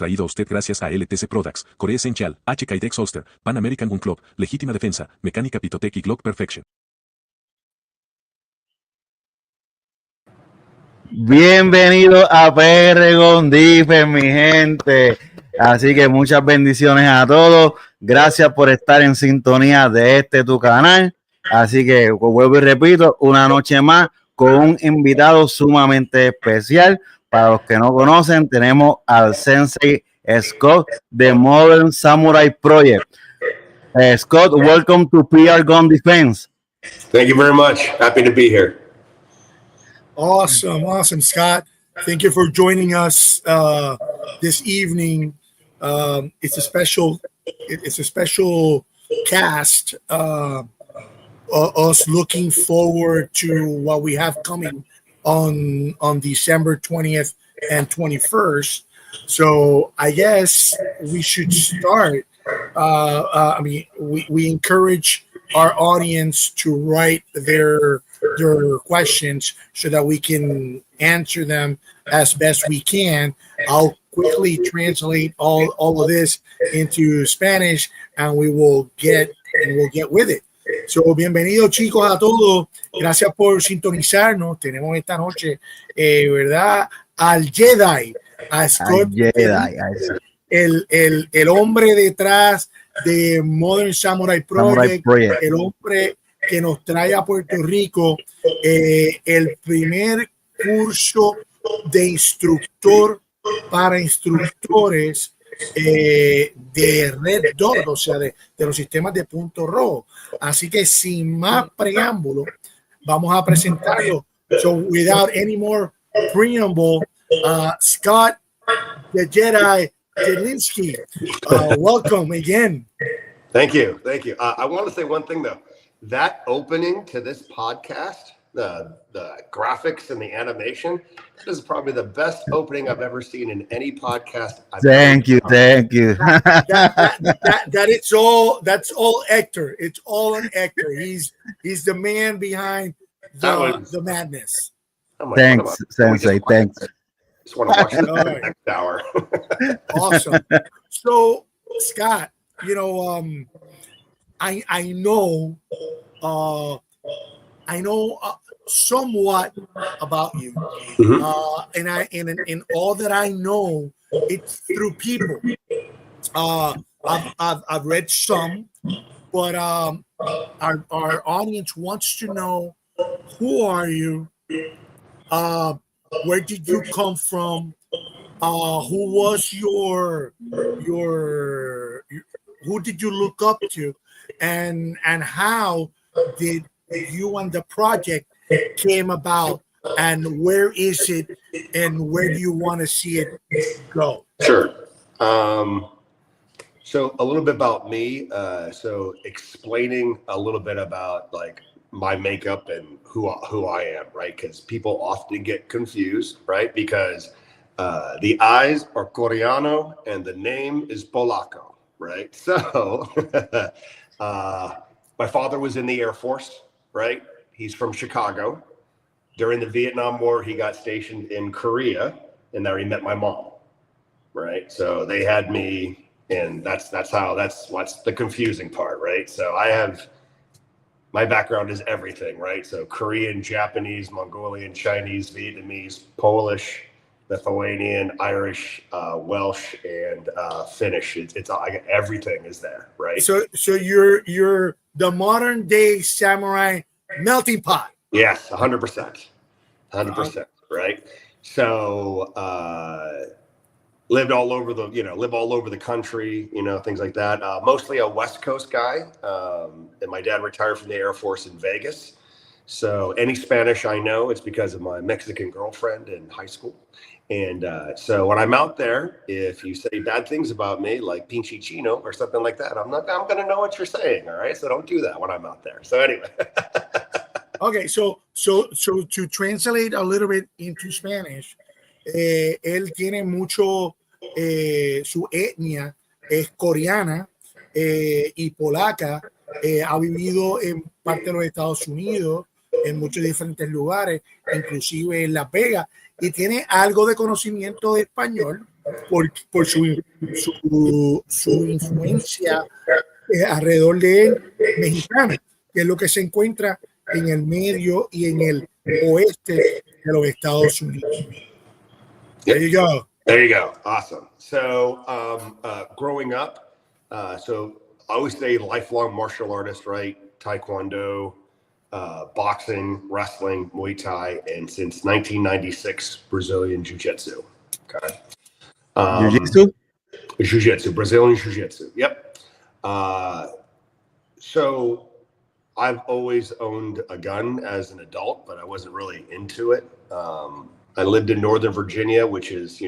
traído a usted gracias a LTC Products, Core Essential, HK Holster, Pan American Gun Club, Legítima Defensa, Mecánica Pitotech y Glock Perfection. Bienvenido a PR con Dife, mi gente. Así que muchas bendiciones a todos. Gracias por estar en sintonía de tu canal. Así que vuelvo y repito, una noche más con un invitado sumamente especial. Para los que no conocen, tenemos al Sensei Scott de Modern Samurai Project. Scott, welcome to PR Gun Defense. Thank you very much. Happy to be here. Awesome, Scott. Thank you for joining us this evening. It's a special cast. Us looking forward to what we have coming on December 20th and 21st. So I guess we should start. We encourage our audience to write their questions so that we can answer them as best we can. I'll quickly translate all of this into Spanish and we'll get with it. So, bienvenidos chicos a todos. Gracias por sintonizarnos. Tenemos esta noche, ¿verdad? Al Jedi, a Scott, el hombre detrás de Modern Samurai Project, el hombre que nos trae a Puerto Rico el primer curso de instructor para instructores de Red Dot, o sea, de los sistemas de punto rojo. Así que sin más preámbulo, vamos a presentarlo. So without any more preamble, Scott, the Jedi, Jedlinski, welcome again. Thank you. I want to say one thing though. That opening to this podcast, the graphics and the animation, that is probably the best opening I've ever seen in any podcast. Thank you. That that's all Hector. It's all an Hector. He's the man behind the madness. Thanks, Sensei. Thanks. Just want to watch the next hour. Awesome. So, Scott, I know somewhat about you, and all that I know, it's through people. I've read some, but our audience wants to know, who are you? Where did you come from? Who was who did you look up to? And how did you and the project came about, and where is it, and where do you want to see it go? Sure. So a little bit about me. So explaining a little bit about like my makeup and who I am, right? Because people often get confused, right? Because the eyes are Coreano and the name is Polaco, right? So my father was in the Air Force, right? He's from Chicago. During the Vietnam War, he got stationed in Korea, and there he met my mom, right? So they had me, and that's what's the confusing part, right? So my background is everything, right? So Korean, Japanese, Mongolian, Chinese, Vietnamese, Polish, Lithuanian, Irish, Welsh, and Finnish. It's all, everything is there, right? So you're the modern day samurai melting pot. Yes, 100%, right? So lived all over the country, things like that. Mostly a West Coast guy, and my dad retired from the Air Force in Vegas. So any Spanish I know, it's because of my Mexican girlfriend in high school. And so when I'm out there, if you say bad things about me, like pinche chino or something like that, I'm going to know what you're saying. All right. So don't do that when I'm out there. So anyway. Okay. So to translate a little bit into Spanish, él tiene mucho, su etnia es coreana y polaca, ha vivido en parte de los Estados Unidos, en muchos diferentes lugares, inclusive en Las Vegas, y tiene algo de conocimiento de español, por su influencia alrededor de él mexicana, que es lo que se encuentra en el medio y en el oeste de los Estados Unidos. There you go. There you go. Awesome. So, growing up, so I always say lifelong martial artist, right? Taekwondo, boxing, wrestling, Muay Thai, and since 1996, Brazilian Jiu-Jitsu. Okay. Jiu-Jitsu? Jiu-Jitsu, Brazilian Jiu-Jitsu. Yep. So I've always owned a gun as an adult, but I wasn't really into it. I lived in Northern Virginia, which is,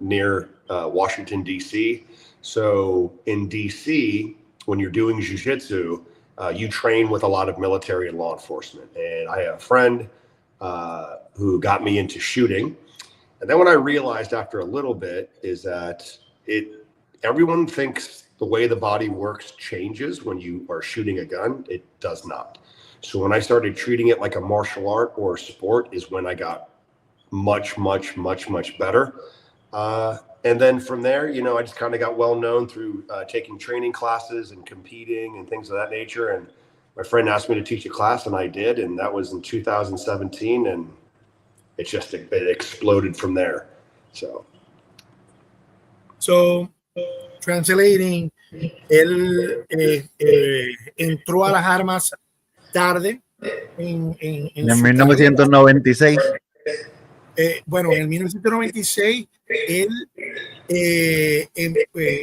near Washington, D.C. So in D.C., when you're doing jiu-jitsu, you train with a lot of military and law enforcement. And I have a friend who got me into shooting. And then what I realized after a little bit is that everyone thinks the way the body works changes when you are shooting a gun. It does not. So when I started treating it like a martial art or a sport is when I got much better. And then from there, I just kind of got well known through taking training classes and competing and things of that nature. And my friend asked me to teach a class, and I did. And that was in 2017. And it exploded from there. So translating, él entró a las armas tarde en 1996. Bueno, en 1996 él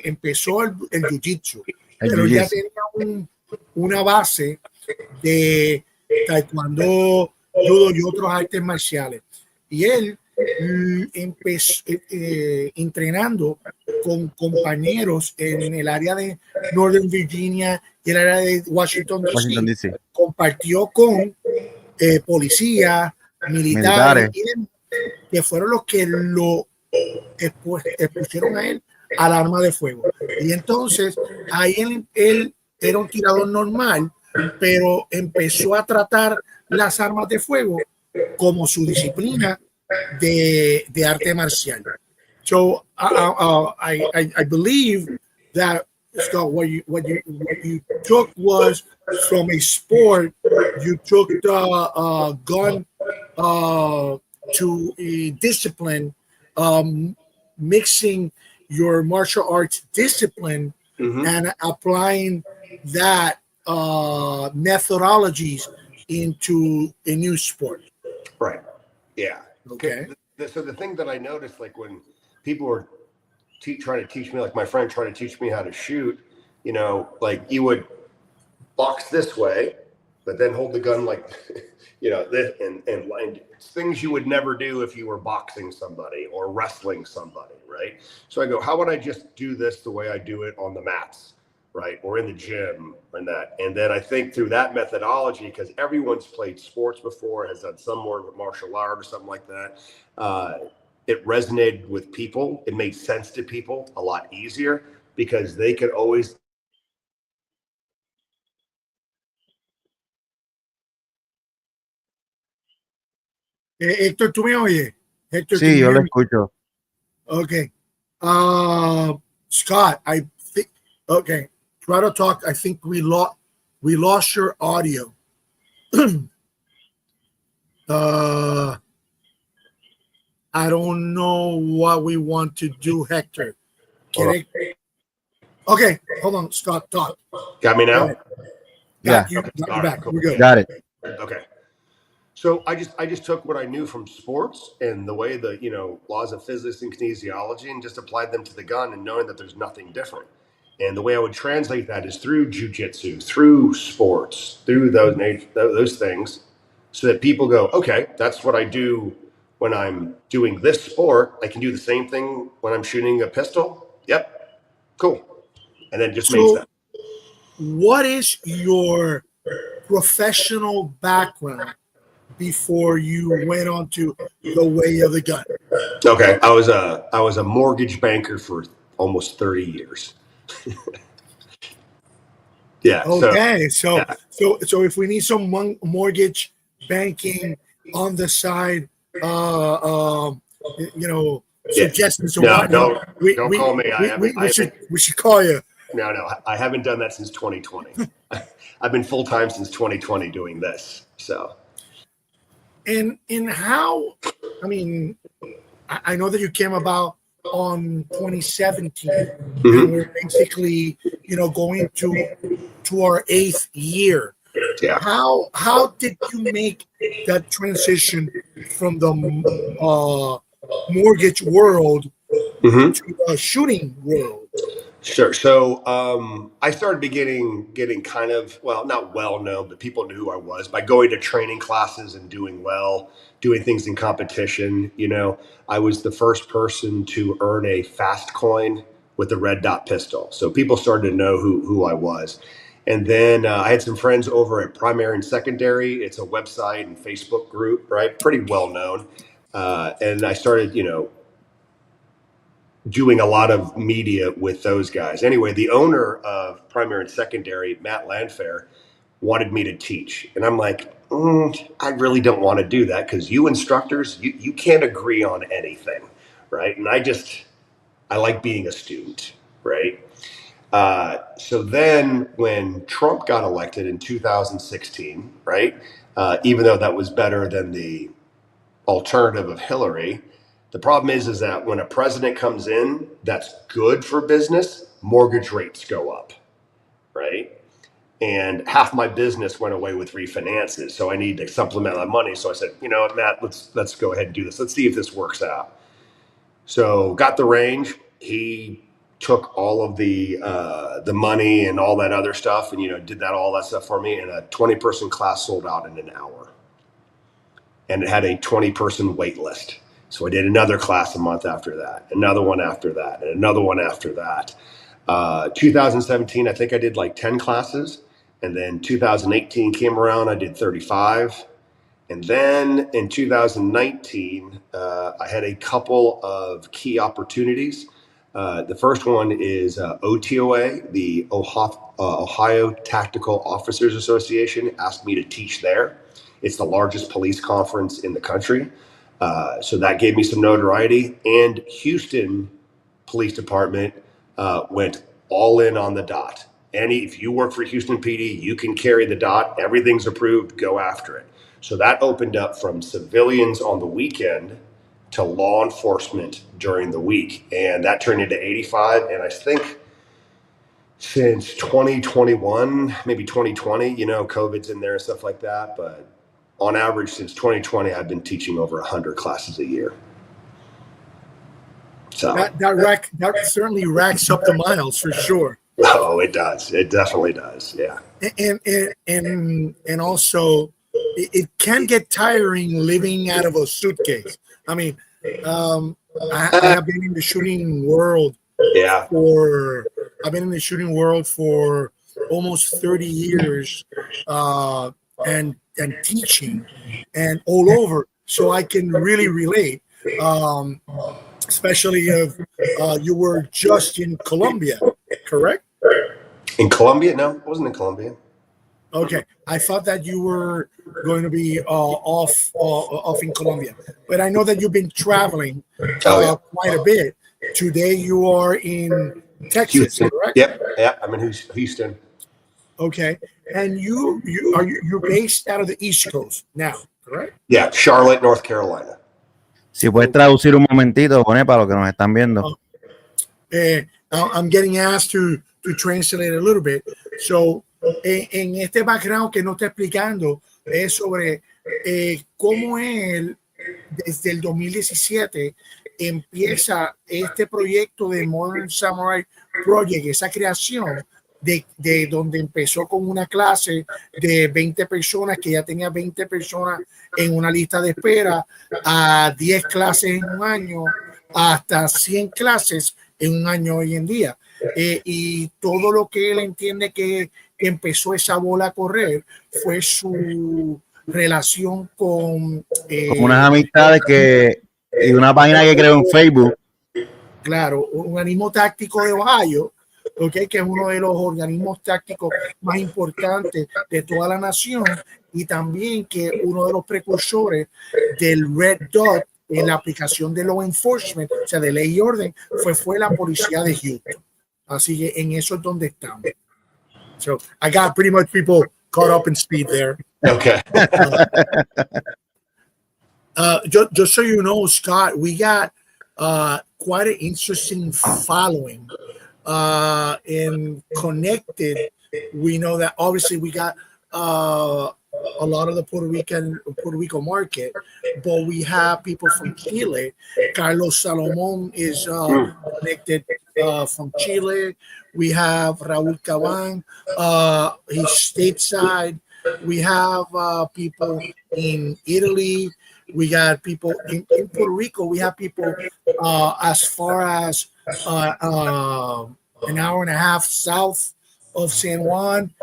empezó el jiu-jitsu, pero ya tenía una base de taekwondo, judo y otros artes marciales. Y él empezó entrenando con compañeros en el área de Northern Virginia y el área de Washington DC. Compartió con policías, militares, que fueron los que lo expusieron a él al arma de fuego. Y entonces ahí él era un tirador normal, pero empezó a tratar las armas de fuego como su disciplina de arte marcial. So I believe that, Scott, what you took was from a sport, you took the gun to a discipline, mixing your martial arts discipline and applying that methodologies into a new sport. Right. Yeah. Okay. So the thing that I noticed, like when people were trying to teach me, like my friend trying to teach me how to shoot, like you would box this way, but then hold the gun like, this and things you would never do if you were boxing somebody or wrestling somebody, right? So I go, how would I just do this the way I do it on the mats, right? Or in the gym and that. And then I think through that methodology, because everyone's played sports before, has done some more martial art or something like that, it resonated with people. It made sense to people a lot easier because they could always. Héctor, ¿tú me oyes? Héctor, sí, yo lo escucho. Okay. Scott, I think, okay, try to talk. I think we lost your audio. I don't know what we want to do, Hector. Okay, hold on, Scott, talk. Got me now? Got you back. Cool. We're good. Got it. Okay. So I just took what I knew from sports and the way the laws of physics and kinesiology and just applied them to the gun and knowing that there's nothing different. And the way I would translate that is through jiu-jitsu, through sports, through those things, so that people go, okay, that's what I do when I'm doing this sport. I can do the same thing when I'm shooting a pistol. Yep, cool. And then just makes that. What is your professional background before you went on to the way of the gun? Okay, I was a mortgage banker for almost 30 years. Yeah. Okay, so if we need some mortgage banking on the side, suggesting. So no, don't call me. We should call you. No, I haven't done that since 2020. I've been full time since 2020 doing this. So, and how? I mean, I know that you came about on 2017, and we're basically, going to our 8th year. Yeah. How did you make that transition from the mortgage world to the shooting world? Sure. So I started getting kind of, well, not well known, but people knew who I was by going to training classes and doing well, doing things in competition. I was the first person to earn a fast coin with a red dot pistol. So people started to know who I was. And then I had some friends over at Primary and Secondary. It's a website and Facebook group, right? Pretty well known. And I started, doing a lot of media with those guys. Anyway, the owner of Primary and Secondary, Matt Landfair, wanted me to teach. And I'm like, I really don't want to do that because you instructors, you can't agree on anything, right? And I like being a student, right? So then when Trump got elected in 2016, right, even though that was better than the alternative of Hillary, the problem is that when a president comes in that's good for business, mortgage rates go up, right? And half my business went away with refinances, so I need to supplement my money. So I said, Matt, let's go ahead and do this. Let's see if this works out. So got the range. He took all of the money and all that other stuff, and did all that stuff for me. And a 20-person class sold out in an hour, and it had a 20-person wait list. So I did another class a month after that, another one after that, and another one after that. 2017, I think I did like 10 classes. And then 2018 came around, I did 35. And then in 2019, I had a couple of key opportunities. The first one is OTOA, the Ohio Tactical Officers Association, asked me to teach there. It's the largest police conference in the country. So that gave me some notoriety. And Houston Police Department went all in on the dot. If you work for Houston PD, you can carry the dot. Everything's approved. Go after it. So that opened up from civilians on the weekend to law enforcement during the week. And that turned into 85. And I think since 2021, maybe 2020, COVID's in there and stuff like that. But on average, since 2020, I've been teaching over 100 classes a year. So that certainly racks up the miles for sure. Oh, it does. It definitely does. Yeah. And also, it can get tiring living out of a suitcase. I mean, I have been in the shooting world. Yeah. I've been in the shooting world for almost 30 years, and teaching, and all over. So I can really relate. Especially if you were just in Colombia, correct? In Colombia? No, I wasn't in Colombia. Okay, I thought that you were going to be off in Colombia, but I know that you've been traveling quite a bit. Today you are in Texas, Houston. correct? Yep, yeah, I'm in Houston. Okay, and you're based out of the East Coast now, correct? Yeah, Charlotte, North Carolina. Si puedes traducir un momentito, pone para los que nos están viendo. I'm getting asked to translate a little bit. So, en este background que no está explicando es sobre cómo él, desde el 2017, empieza este proyecto de Modern Samurai Project, esa creación de donde empezó con una clase de 20 personas, que ya tenía 20 personas en una lista de espera, a 10 clases en un año, hasta 100 clases en un año hoy en día. Y todo lo que él entiende que empezó esa bola a correr fue su relación con unas amistades y una página que creó en Facebook. Claro, un organismo táctico de Ohio, okay, que es uno de los organismos tácticos más importantes de toda la nación, y también que uno de los precursores del Red Dot en la aplicación de law enforcement, o sea, de ley y orden, fue la policía de Houston. Así que en eso es donde estamos. So I got pretty much people caught up in speed there. Okay. Just so you know, Scott, we got quite an interesting following in Connected. We know that obviously we got a lot of the Puerto Rico market, but we have people from Chile. Carlos Salomon is connected from Chile. We have Raúl Caban, he's stateside. We have people in Italy. We got people in Puerto Rico. We have people as far as an hour and a half south of San Juan,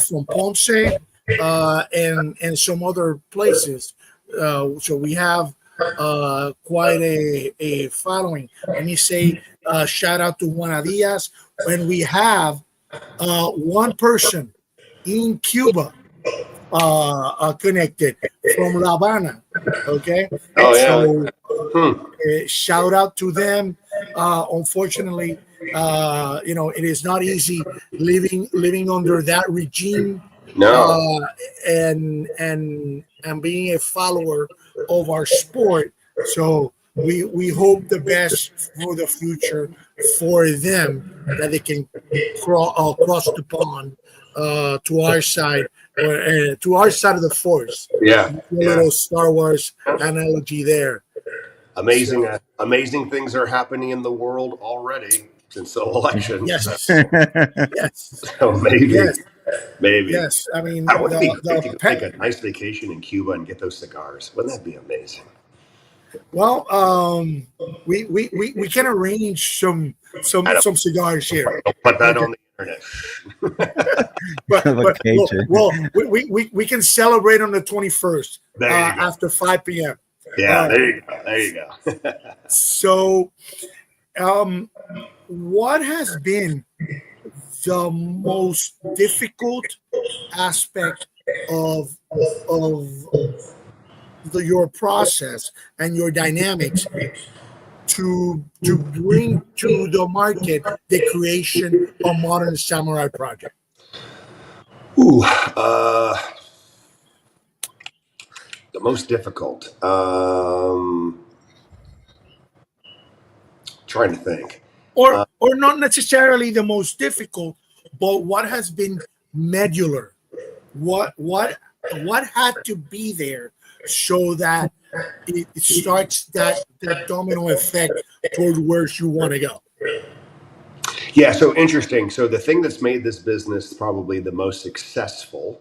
from Ponce, and some other places. So we have quite a following. Let me say shout out to Juana Diaz. And we have one person in Cuba connected from La Habana. Okay. Oh, yeah. So shout out to them. Unfortunately, it is not easy living under that regime. No. And being a follower of our sport. So we hope the best for the future for them, that they can cross the pond to our side, or to our side of the force. Yeah. A little Star Wars analogy there. Amazing things are happening in the world already since the election. Yes. Yes. So maybe. Yes. Maybe. Yes. I mean, I would take a nice vacation in Cuba and get those cigars. Wouldn't that be amazing? Well, we can arrange some cigars here. Don't put that on the internet. but we can celebrate on the 21st after 5 p.m. Yeah, there you go. So, what has been the most difficult aspect of your process and your dynamics to bring to the market the creation of Modern Samurai Project? The most difficult. Trying to think. Or not necessarily the most difficult, but what has been medular? What had to be there so that it starts that domino effect toward where you want to go? Yeah, so interesting. So the thing that's made this business probably the most successful,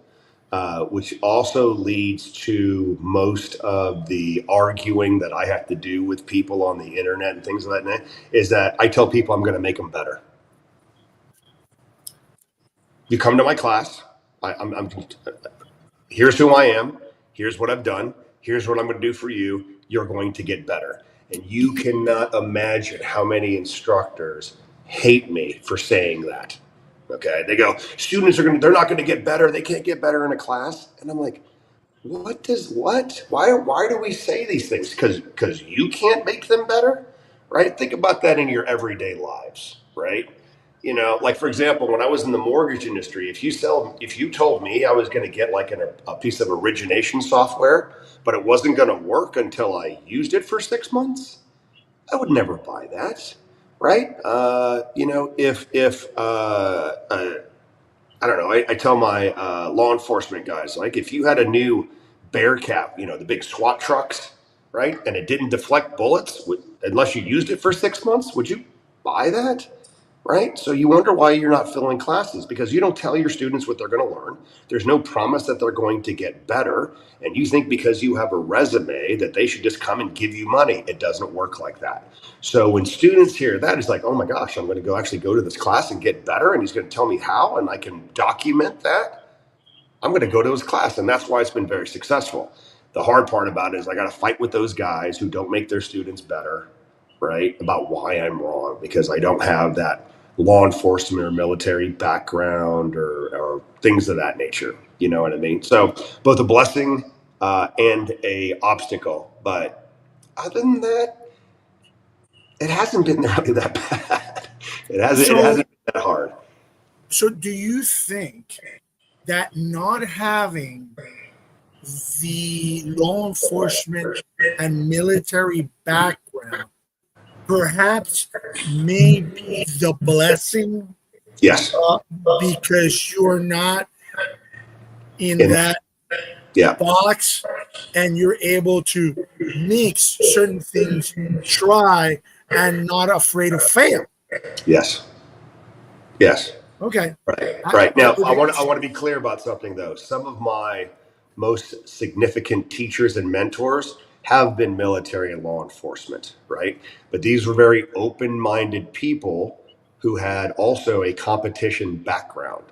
which also leads to most of the arguing that I have to do with people on the internet and things like that, is that I tell people I'm going to make them better. You come to my class, I'm here's who I am, here's what I've done, here's what I'm going to do for you, you're going to get better. And you cannot imagine how many instructors hate me for saying that. Okay, they go, students they're not going to get better, they can't get better in a class. And I'm like, why do we say these things? Because you can't make them better, right? Think about that in your everyday lives, right? Like, for example, when I was in the mortgage industry, if you told me I was going to get like a piece of origination software, but it wasn't going to work until I used it for 6 months, I would never buy that, right? If I don't know, I tell my law enforcement guys, like, if you had a new Bearcat, the big SWAT trucks, right, and it didn't deflect bullets unless you used it for 6 months, would you buy that? Right? So you wonder why you're not filling classes, because you don't tell your students what they're going to learn. There's no promise that they're going to get better. And you think because you have a resume that they should just come and give you money. It doesn't work like that. So when students hear that, it's like, oh my gosh, I'm going to actually go to this class and get better. And he's going to tell me how, and I can document that. I'm going to go to his class. And that's why it's been very successful. The hard part about it is I got to fight with those guys who don't make their students better, right? About why I'm wrong, because I don't have that law enforcement or military background or things of that nature. You know what I mean? So both a blessing and a obstacle, but other than that, it hasn't been really that bad. It hasn't been that hard. So do you think that not having the law enforcement and military background perhaps may be the blessing? Yes. Because you're not in that box and you're able to mix certain things, try, and not afraid of fail. Yes. Yes. Okay. Right. Now, I want to be clear about something, though. Some of my most significant teachers and mentors have been military and law enforcement, right? But these were very open-minded people who had also a competition background,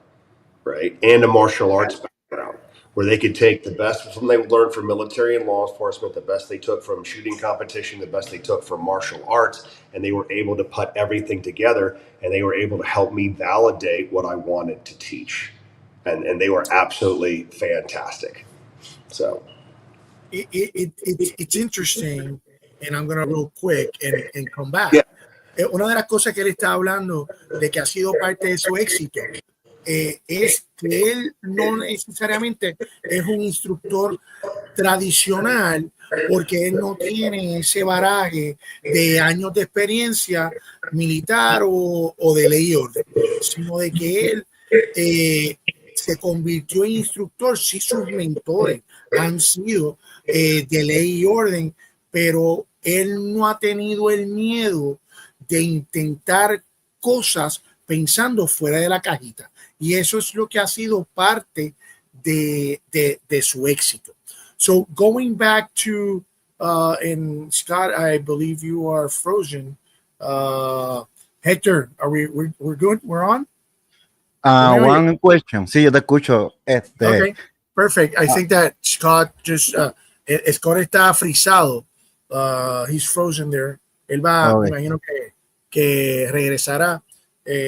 right? And a martial arts background, where they could take the best from they learned from military and law enforcement, the best they took from shooting competition, the best they took from martial arts, and they were able to put everything together, and they were able to help me validate what I wanted to teach. And they were absolutely fantastic. So it's interesting, and I'm gonna real quick and come back. Yeah. Una de las cosas que él está hablando de que ha sido parte de su éxito es que él no necesariamente es un instructor tradicional, porque él no tiene ese bagaje de años de experiencia militar o de ley y orden, sino de que él se convirtió en instructor. Sí, sus mentores han sido de ley y orden, pero él no ha tenido el miedo de intentar cosas pensando fuera de la cajita. Y eso es lo que ha sido parte de su éxito. So going back to, and Scott, I believe you are frozen. Hector, we're good? We're on? One question. Sí, yo te escucho. Okay, perfect. I think that Scott just, Scott está frisado. He's frozen there. Él va, me imagino que regresará.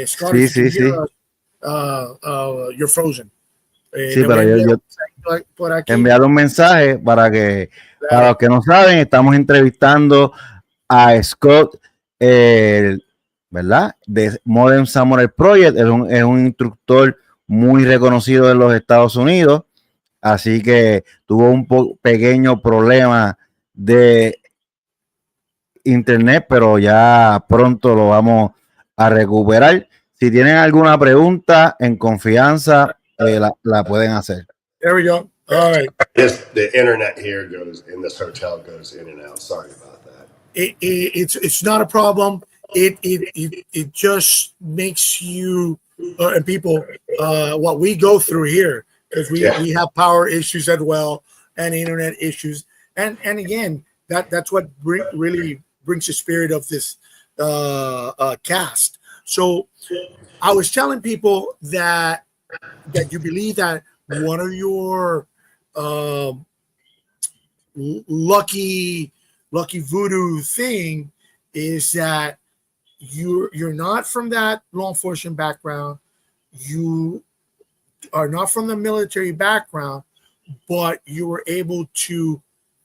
Scott, sí. You're frozen. Sí, pero yo por aquí. Enviar un mensaje para los que no saben, estamos entrevistando a Scott, ¿verdad? De Modern Samurai Project. Es un instructor muy reconocido en los Estados Unidos, así que tuvo un pequeño problema de internet, pero ya pronto lo vamos a recuperar. Si tienen alguna pregunta en confianza, la pueden hacer. There we go. All right. The internet here goes in this hotel goes in and out. Sorry about that. It's not a problem. It just makes you and people what we go through here, because we have power issues as well and internet issues, and again that's what really brings the spirit of this cast. So I was telling people that you believe that one of your lucky voodoo thing is that you're not from that law enforcement background, you are not from the military background, but you were able to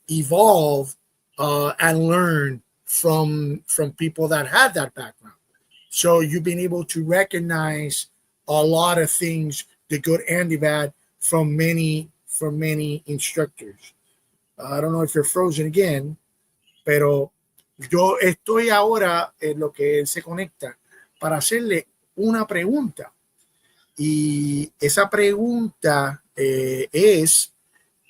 evolve and learn from people that had that background. So you've been able to recognize a lot of things, the good and the bad, from many instructors. I don't know if you're frozen again, pero yo estoy ahora en lo que él se conecta para hacerle una pregunta. Y esa pregunta es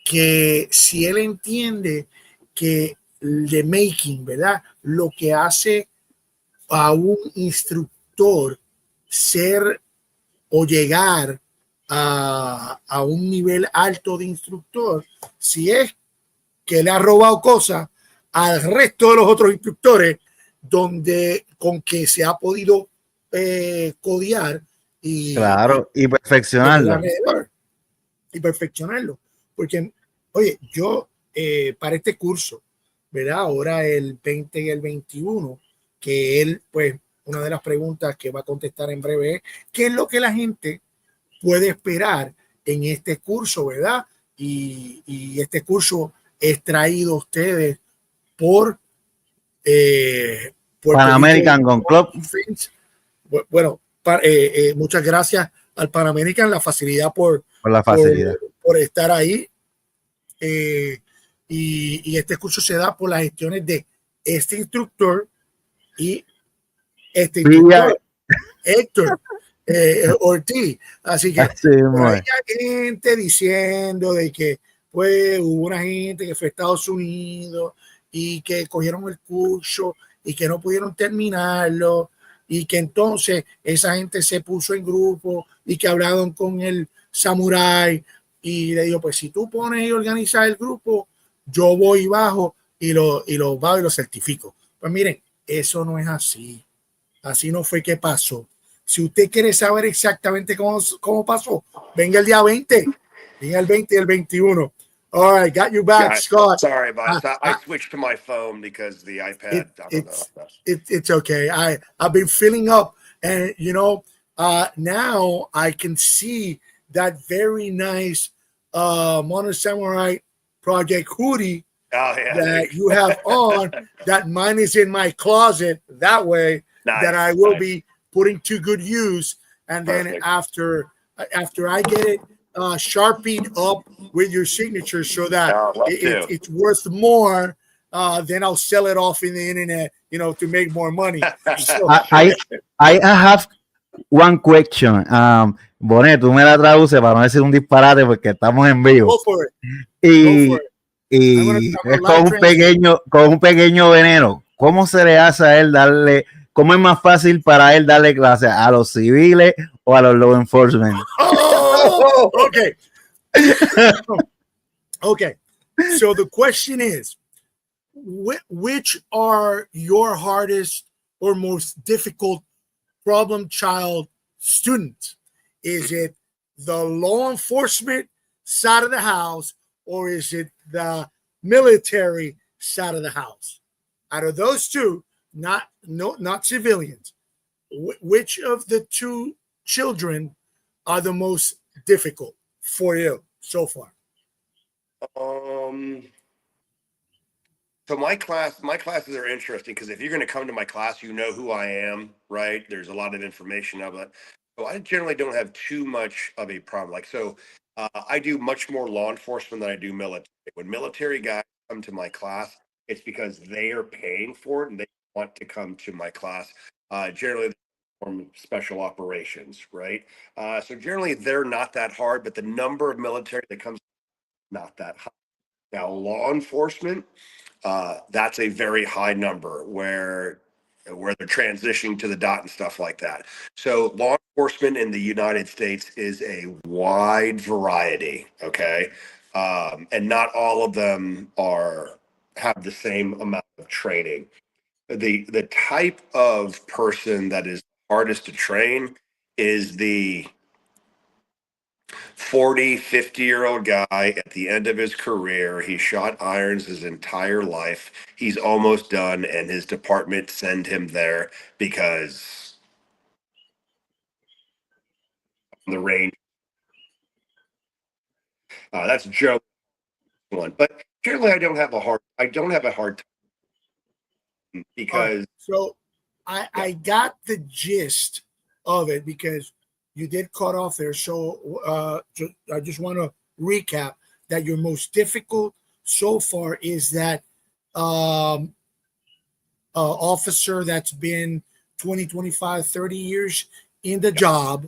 que si él entiende que the making, ¿verdad? Lo que hace a un instructor ser o llegar a un nivel alto de instructor, si es que le ha robado cosas al resto de los otros instructores donde con que se ha podido codear y perfeccionarlo. Y perfeccionarlo. Porque, oye, yo para este curso, ¿verdad? Ahora el 20 y el 21, que él, pues, una de las preguntas que va a contestar en breve es, ¿qué es lo que la gente puede esperar en este curso, verdad? Y este curso es traído a ustedes por Puerto Pan American Gun Club. Bueno, muchas gracias al Pan American, la facilidad por la facilidad. por estar ahí. Y este curso se da por las gestiones de este instructor y este instructor, Héctor Ortiz. Así que hay gente diciendo de que pues hubo una gente que fue a Estados Unidos y que cogieron el curso y que no pudieron terminarlo y que entonces esa gente se puso en grupo y que hablaron con el samurái y le digo, pues si tú pones y organizas el grupo, yo voy bajo y lo bajo y lo certifico. Pues miren, eso no es así. Así no fue que pasó. Si usted quiere saber exactamente cómo pasó, venga el día 20, venga el 20 y el 21. All right, got you back, Scott. Sorry, but I switched to my phone because the iPad. It's okay. I've been filling up, and you know, now I can see that very nice Modern Samurai Project hoodie that you have on. That mine is in my closet. That way, that I will be putting to good use. And then after I get it sharpied up with your signature so that it's worth more, then I'll sell it off in the internet, you know, to make more money. So, I have one question. Bonet, tú me la traduces para no decir un disparate porque estamos en vivo. Go for it. Y es con un pequeño veneno. ¿Cómo se le hace a él darle? ¿Cómo es más fácil para él darle clase a los civiles o a los law enforcement? Oh, okay. Okay. So the question is, which are your hardest or most difficult problem child students? Is it the law enforcement side of the house or is it the military side of the house? Out of those two, not civilians, which of the two children are the most difficult for you so far? So my classes are interesting because if you're going to come to my class, you know who I am, right? There's a lot of information of it. So I generally don't have too much of a problem. Like, so I do much more law enforcement than I do military. When military guys come to my class, it's because they are paying for it and they want to come to my class. Generally, from special operations, right? So generally, they're not that hard, but the number of military that comes, not that high. Now, law enforcement, that's a very high number where they're transitioning to the dot and stuff like that. So law enforcement in the United States is a wide variety, okay? And not all of them have the same amount of training. The type of person that is hardest to train is the 40, 50-year-old guy at the end of his career. He shot irons his entire life. He's almost done, and his department send him there because the range. That's Joe one, but generally I don't have a hard time because. So I got the gist of it because you did cut off there. So I just want to recap that your most difficult so far is that officer that's been 20, 25, 30 years in the job.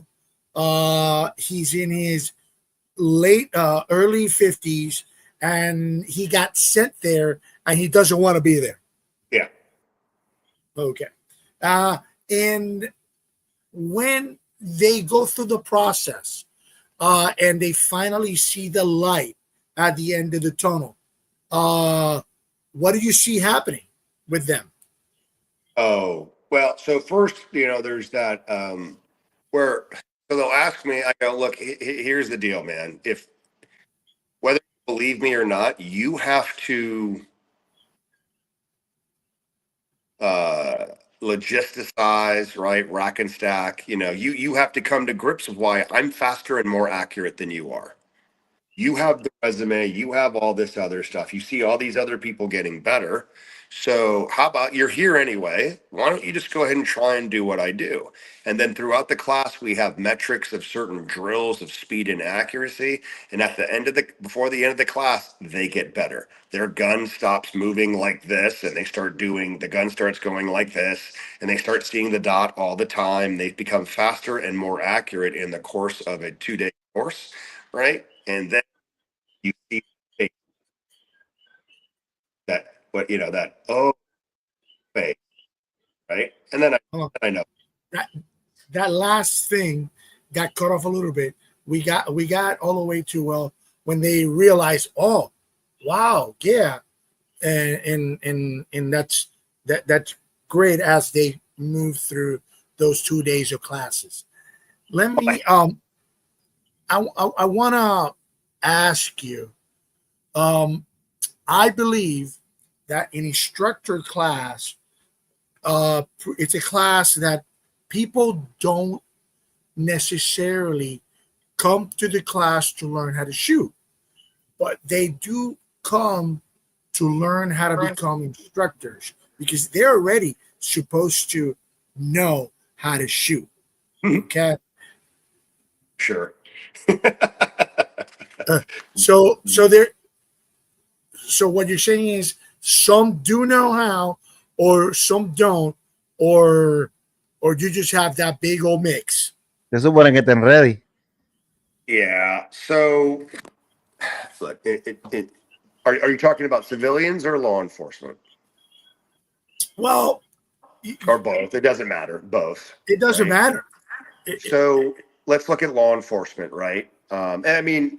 He's in his early 50s and he got sent there and he doesn't want to be there. Yeah. Okay. And when they go through the process and they finally see the light at the end of the tunnel, what do you see happening with them? Oh, well, so first, there's that where so they'll ask me, I go, look, here's the deal, man. Whether you believe me or not, you have to logisticize, right? Rack and stack. You have to come to grips with why I'm faster and more accurate than you are. You have the resume, you have all this other stuff. You see all these other people getting better. So how about you're here anyway? Why don't you just go ahead and try and do what I do? And then throughout the class, we have metrics of certain drills of speed and accuracy. And at the end of before the end of the class, they get better. Their gun stops moving like this, and the gun starts going like this, and they start seeing the dot all the time. They become faster and more accurate in the course of a 2-day course, right? And then you see that face, right? And then I know that last thing got cut off a little bit. We got all the way to when they realized, oh, wow, yeah, and that's great as they move through those 2 days of classes. Let me I want to ask you. I believe that an instructor class, it's a class that people don't necessarily come to the class to learn how to shoot, but they do come to learn how to become instructors because they're already supposed to know how to shoot. Okay. Sure. So what you're saying is some do know how, or some don't, or you just have that big old mix. Se supone que estén ready. Yeah. So, look, are you talking about civilians or law enforcement? Well, or both. It doesn't matter. Both. It doesn't matter. So let's look at law enforcement, right? And I mean,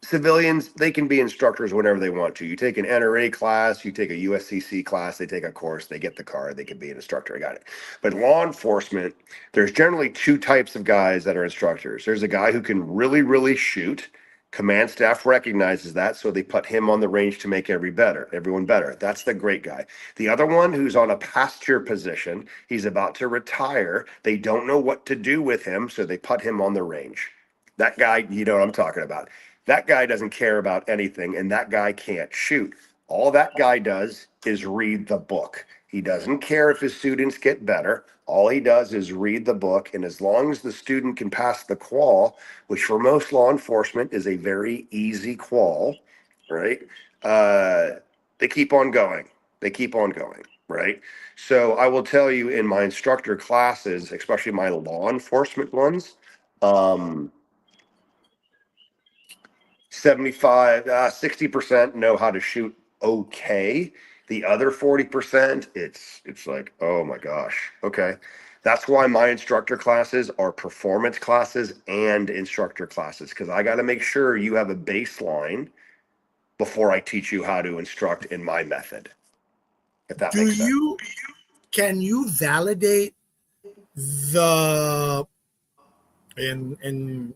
civilians, they can be instructors whenever they want to. You take an NRA class, you take a USCC class, they take a course, they get the card, they can be an instructor. I got it. But law enforcement, there's generally two types of guys that are instructors. There's a guy who can really, really shoot. Command staff recognizes that, so they put him on the range to make everyone better. That's the great guy. The other one who's on a pasture position, he's about to retire. They don't know what to do with him, so they put him on the range. That guy, you know what I'm talking about. That guy doesn't care about anything, and that guy can't shoot. All that guy does is read the book. He doesn't care if his students get better. All he does is read the book, and as long as the student can pass the qual, which for most law enforcement is a very easy qual, right? They keep on going. They keep on going, right? So I will tell you in my instructor classes, especially my law enforcement ones, 60% know how to shoot okay. The other 40%, it's like, oh my gosh, okay. That's why my instructor classes are performance classes and instructor classes, because I got to make sure you have a baseline before I teach you how to instruct in my method. If that makes sense. Can you validate the and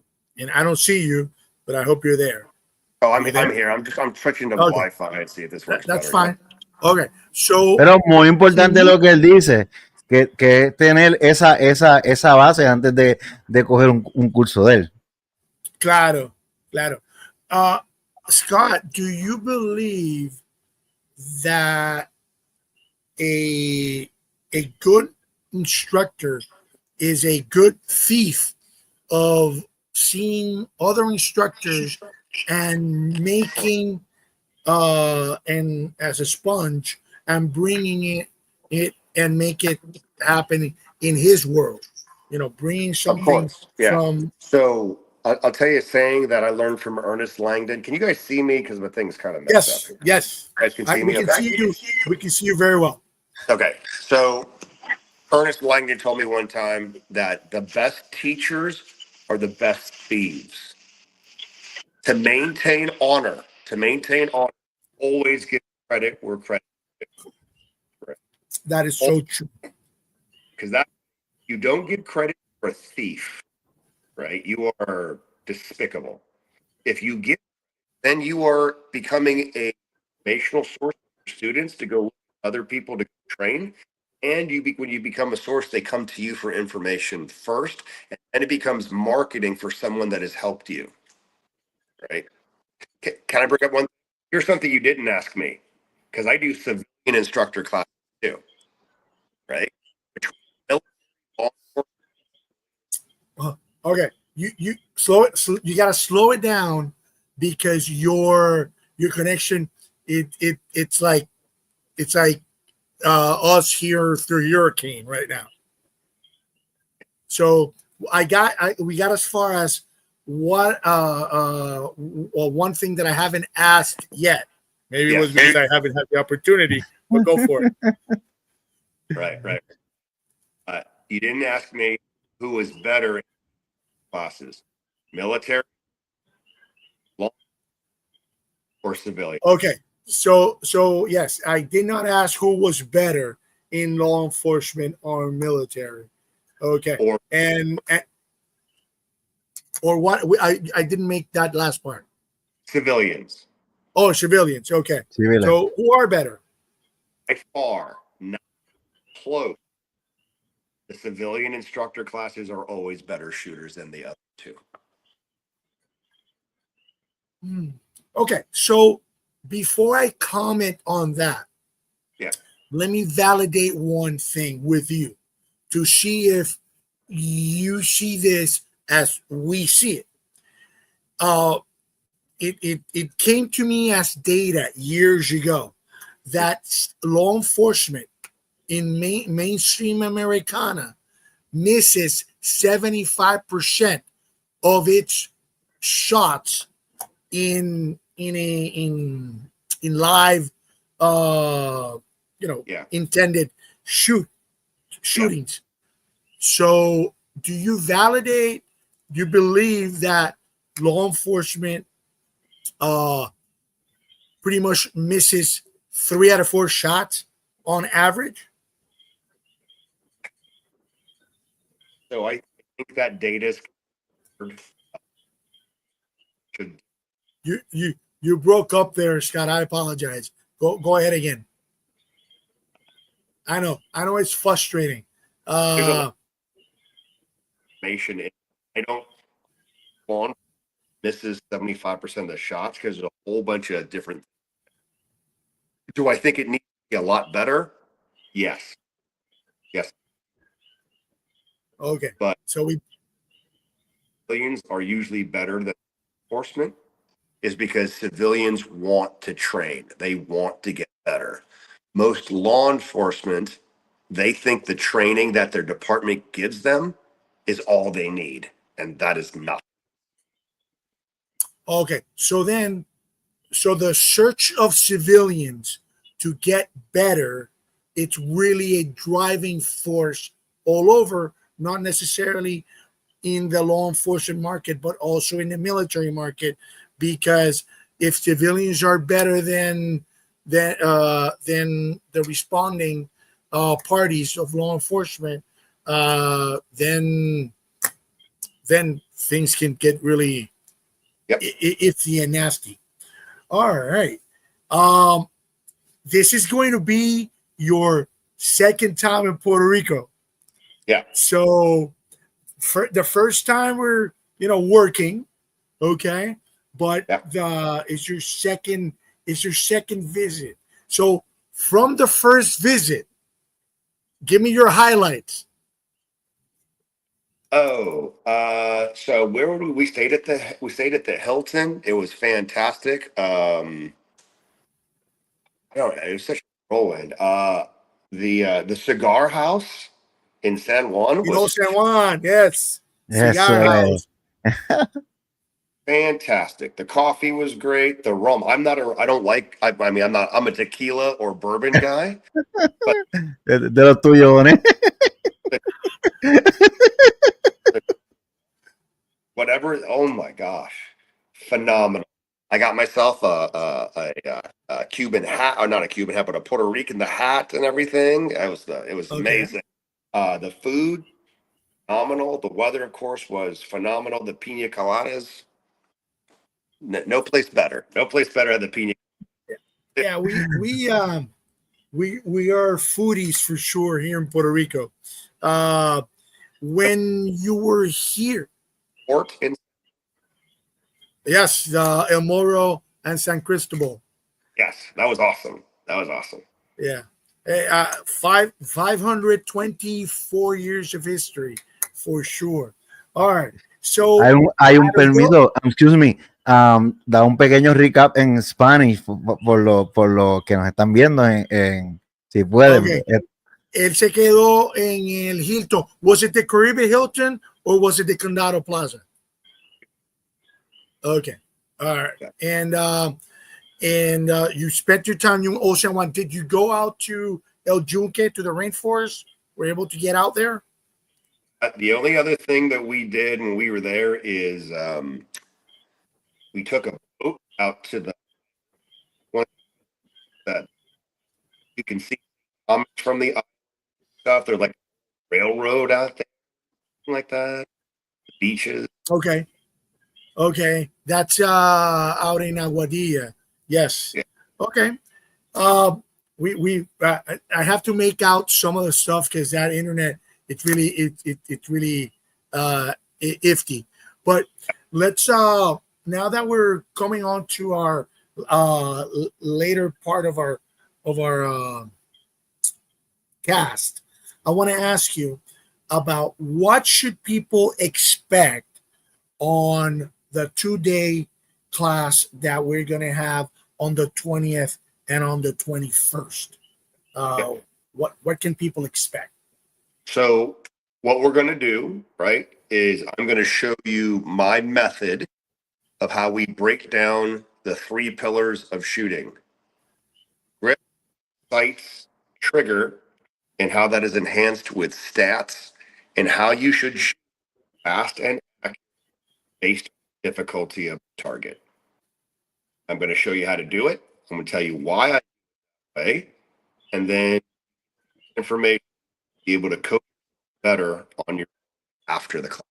I don't see you, but I hope you're there. Oh, I'm here. I'm switching to Wi-Fi and see if this works. That's fine. Okay. So, pero muy importante lo que él dice, que es tener esa base antes de coger un curso de él. Claro. Scott, do you believe that a good instructor is a good thief of seeing other instructors and making and as a sponge and bringing it and make it happen in his world, bringing something from. So I'll tell you a saying that I learned from Ernest Langdon. Can you guys see me? Because my thing's kind of messed up. Yes. You guys can see me. We can see you very well. Okay. So Ernest Langdon told me one time that the best teachers are the best thieves. To maintain honor, always give credit where credit is. That is so true. Because you don't give credit for a thief, right? You are despicable. If you give, then you are becoming a informational source for students to go with other people to train. And when you become a source, they come to you for information first, and it becomes marketing for someone that has helped you, right? Can I bring up one? Here's something you didn't ask me. because I do civilian instructor class too, right? Okay, you slow it. You gotta slow it down because your connection it's like us here through hurricane right now. So we got as far as what well, one thing that I haven't asked yet. Maybe it was because I haven't had the opportunity, but go for it. Right. You didn't ask me who was better in classes, military, law, or civilian. Okay, so yes, I did not ask who was better in law enforcement or military. Okay, or what? I didn't make that last part. Civilians. Oh, civilians. Okay, Civilian. So who are better? By far, not close. The civilian instructor classes are always better shooters than the other two. Okay, so before I comment on that, let me validate one thing with you to see if you see this as we see it. It came to me as data years ago that law enforcement in mainstream Americana misses 75% of its shots in live intended shootings. So do you believe that law enforcement pretty much misses 3 out of 4 shots on average? So I think that data is you broke up there, Scott. I apologize. Go ahead again. I know it's frustrating. I don't want misses 75% of the shots because there's a whole bunch of different. Do I think it needs to be a lot better? Yes. Okay. But so civilians are usually better than enforcement is because civilians want to train. They want to get better. Most law enforcement, they think the training that their department gives them is all they need. And that is not. Okay. So the search of civilians to get better, it's really a driving force all over, not necessarily in the law enforcement market, but also in the military market, because if civilians are better than the responding parties of law enforcement, then things can get really iffy and nasty. All right. This is going to be your second time in Puerto Rico. Yeah. So for the first time we're working, okay, but it's your second visit. So from the first visit, give me your highlights. So where were we? We stayed at the Hilton. It was fantastic. I don't know. It was such a whirlwind. The cigar house in San Juan was San Juan, yes. Cigar house. Fantastic. The coffee was great. The rum. I'm a tequila or bourbon guy. But de los tuyos, whatever. Oh my gosh. Phenomenal. I got myself a Cuban hat, or not a Cuban hat, but a Puerto Rican hat and everything. It was amazing. The food, phenomenal. The weather, of course, was phenomenal. The pina coladas, no place better. No place better than the pina. Yeah, we are foodies for sure here in Puerto Rico. When you were here, yes, El Morro and San Cristobal. Yes, that was awesome. That was awesome. Yeah. 524 years of history for sure. All right. So hay un permiso, excuse me, da un pequeño recap en Spanish por lo que nos están viendo si pueden. Okay. Él se quedó en el Hilton. Was it the Caribbean Hilton or was it the Condado Plaza? Okay. All right. Yeah. And you spent your time in Ocean One. Did you go out to El Yunque, to the rainforest? Were you able to get out there? The only other thing that we did when we were there is we took a boat out to the one that you can see from the stuff. They're like railroad out there, like that. The beaches. Okay. That's out in Aguadilla. Yes. Yeah. Okay. I have to make out some of the stuff because that internet, it's really iffy. But let's now that we're coming on to our later part of our cast, I want to ask you about what should people expect on the 2-day class that we're going to have on the 20th and on the 21st. What can people expect? So what we're going to do, right, is I'm going to show you my method of how we break down the 3 pillars of shooting: grip, sights, trigger, and how that is enhanced with stats, and how you should shoot fast and accurate based on the difficulty of the target. I'm going to show you how to do it. I'm going to tell you why I do it that way, and then information to be able to coach better on your after the class.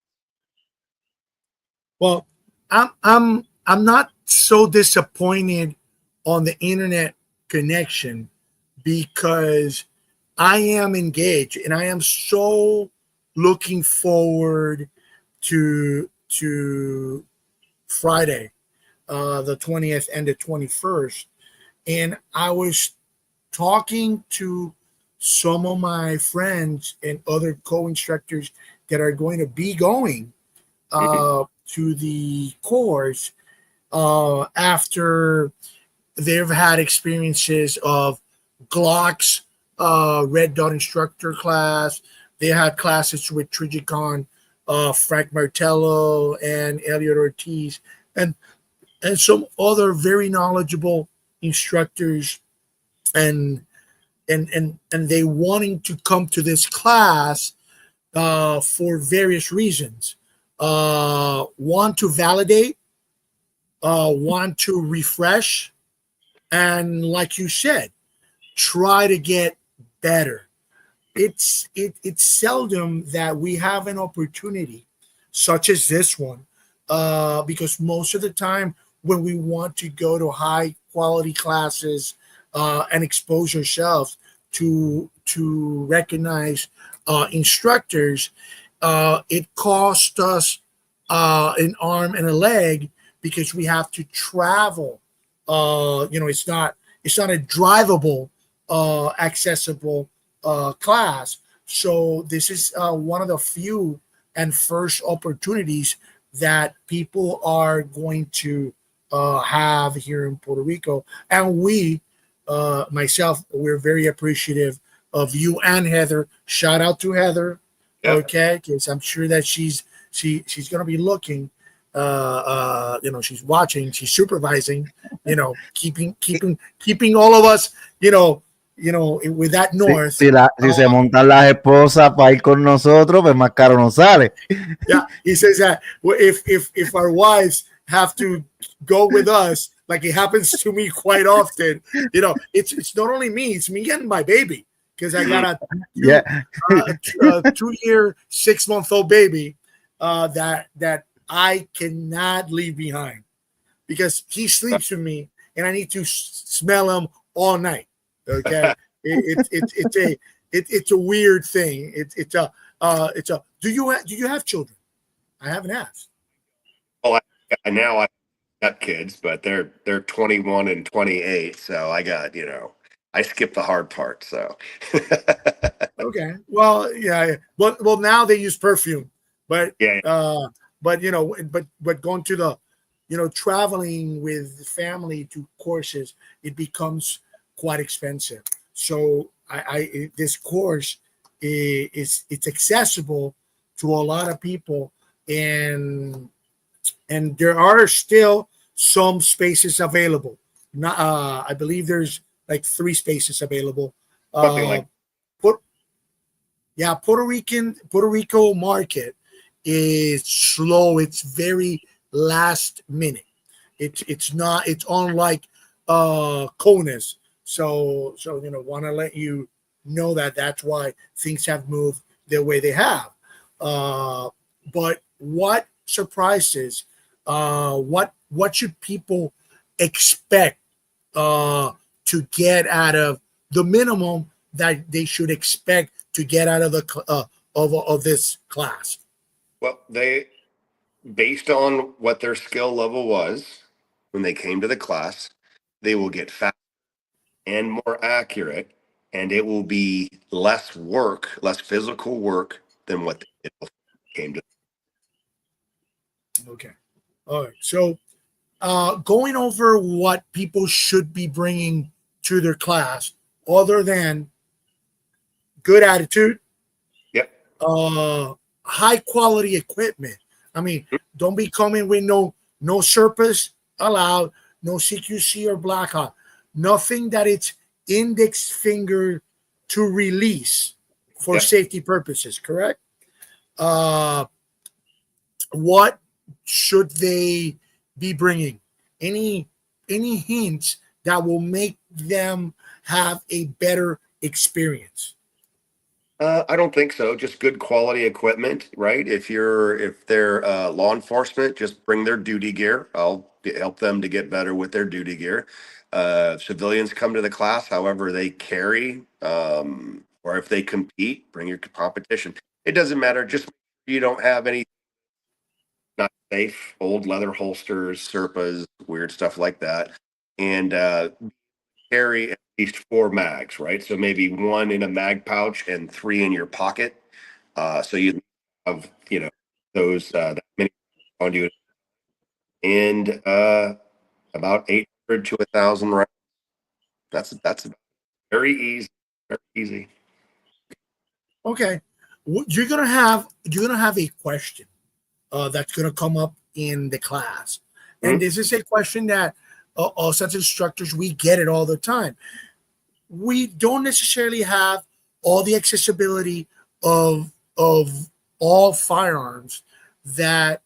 Well, I'm not so disappointed on the internet connection because I am engaged and I am so looking forward to Friday, the 20th and the 21st. And I was talking to some of my friends and other co-instructors that are going to be going to the course after they've had experiences of Glock's Red Dot instructor class. They had classes with Trigicon, Frank Martello, and Elliot Ortiz, and some other very knowledgeable instructors, and they wanting to come to this class for various reasons. Want to validate, want to refresh, and like you said, try to get better. It's seldom that we have an opportunity such as this one, because most of the time when we want to go to high quality classes and expose ourselves to recognize instructors, it costs us an arm and a leg because we have to travel. It's not a drivable, accessible class. So this is one of the few and first opportunities that people are going to have here in Puerto Rico. And we, myself, we're very appreciative of you and Heather. Shout out to Heather. Yeah. Okay, because I'm sure that she's going to be looking. She's watching, she's supervising. Keeping all of us. With that north. Si se montan las esposas para ir con nosotros, pues más caro nos sale. Yeah, he says that if our wives have to go with us, like it happens to me quite often, it's not only me, it's me and my baby, because I got a 2-year, 6-month-old baby that I cannot leave behind because he sleeps with me and I need to smell him all night. Okay, it's a weird thing. It's a. Do you have children? I haven't asked. Well, I got kids, but they're 21 and 28, so I got I skipped the hard part. So Okay. Well, yeah. Well, now they use perfume, but yeah, but but going to the, traveling with family to courses, it becomes quite expensive. So this course it's accessible to a lot of people, and there are still some spaces available. Not, I believe there's like 3 spaces available. something Uh, like Put, yeah, Puerto Rico market is slow. It's very last minute. It's not. It's unlike Conus. So want to let you know that that's why things have moved the way they have. But what surprises? What should people expect to get out of the minimum that they should expect to get out of the of this class? well, they based on what their skill level was when they came to the class, they will get faster and more accurate, and it will be less work, less physical work than what they did before they came to. Okay. All right. So, going over what people should be bringing to their class, other than good attitude, Yep. high quality equipment. I mean, don't be coming with no Sherpas allowed, no CQC or Blackhawk, nothing that it's index finger to release for Yep. safety purposes. Correct. Uh, what should they be bringing? Any hints that will make them have a better experience? I don't think so. Just good quality equipment, right? If they're law enforcement, just bring their duty gear. Help them to get better with their duty gear. Civilians come to the class, however they carry, or if they compete, bring your competition. It doesn't matter. Just make sure you don't have any not safe, old leather holsters, Serpas, weird stuff like that, and carry at least 4 mags, right? So maybe 1 in a mag pouch and 3 in your pocket. So you have, those that many on you, and about 800 to 1,000 rounds. That's very easy, very easy. Okay, you're gonna have a question that's gonna come up in the class, and this is a question that us as instructors we get it all the time. We don't necessarily have all the accessibility of all firearms that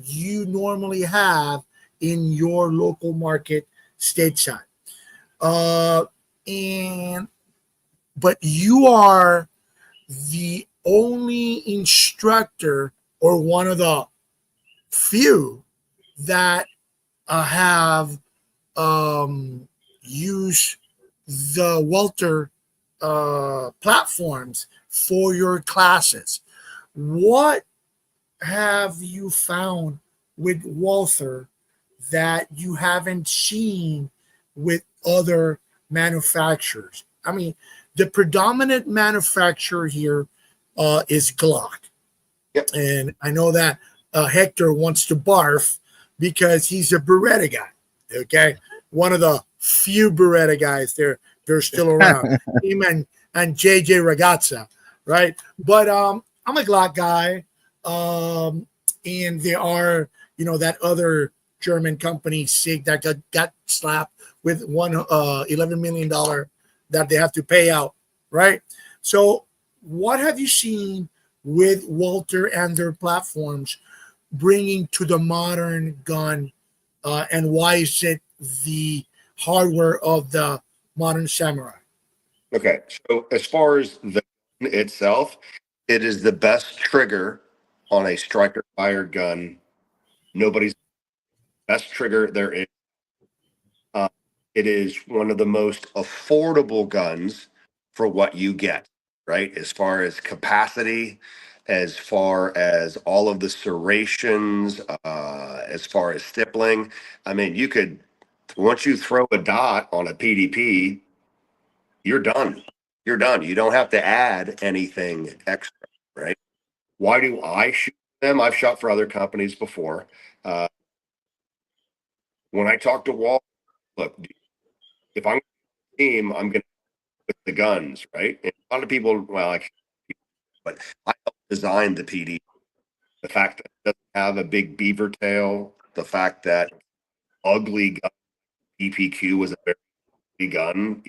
you normally have in your local market stateside. Uh, and but you are the only instructor or one of the few that have used the Walther platforms for your classes. What have you found with Walther that you haven't seen with other manufacturers? I mean, the predominant manufacturer here is Glock. Yep. And I know that Hector wants to barf because he's a Beretta guy. Okay. One of the few Beretta guys they're still around. Him and JJ Ragazza, right? But I'm a Glock guy. And there are, that other German company, SIG, that got slapped with $11 million that they have to pay out, right? So what have you seen with Walther and their platforms bringing to the modern gun, and why is it the hardware of the modern samurai? Okay, so as far as the gun itself, it is the best trigger on a striker fired gun. Nobody's best trigger there is. It is one of the most affordable guns for what you get, right? As far as capacity, as far as all of the serrations, as far as stippling. I mean, you could, once you throw a dot on a PDP, you're done. You're done. You don't have to add anything extra, right? Why do I shoot them? I've shot for other companies before. When I talk to Walther, look, if I'm team, I'm going to with the guns, right? And a lot of people, well, but I helped design the PD. The fact that it doesn't have a big beaver tail, the fact that ugly gun, EPQ was a very ugly gun,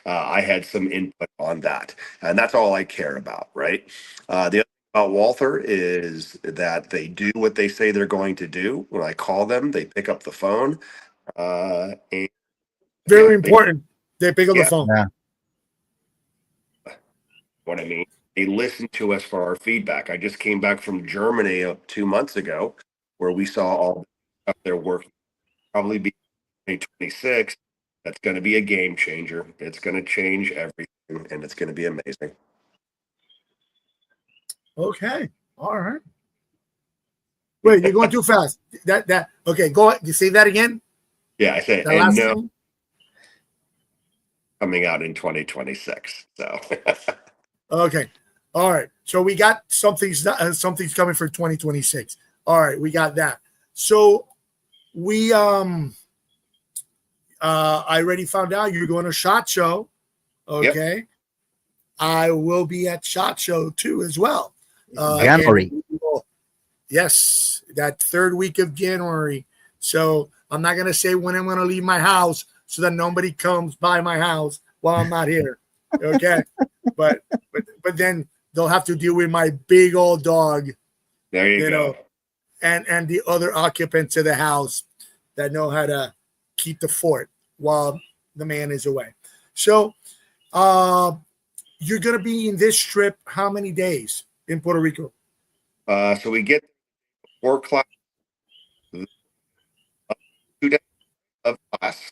I had some input on that, and that's all I care about, right? The other thing about Walther is that they do what they say they're going to do. When I call them, they pick up the phone. And very important. They pick up the phone. Yeah. What I mean, they listen to us for our feedback. I just came back from Germany 2 months ago, where we saw all the stuff they're working. Probably be 2026. That's going to be a game changer. It's going to change everything, and it's going to be amazing. Okay, all right. Wait, you're going too fast. That okay? Go. You say that again. Yeah, I said, The and last no, thing? coming out in 2026. So. Okay. All right. So we got something's coming for 2026. All right, we got that. So we I already found out you're going to SHOT Show. Okay. Yep. I will be at SHOT Show too as well. January. Yes, that third week of January. So I'm not gonna say when I'm gonna leave my house so that nobody comes by my house while I'm not here. Okay. but then they'll have to deal with my big old dog. There you go. And the other occupants of the house that know how to keep the fort while the man is away. So you're gonna be in this trip how many days in Puerto Rico? So we get 4 o'clock, 2 days of class,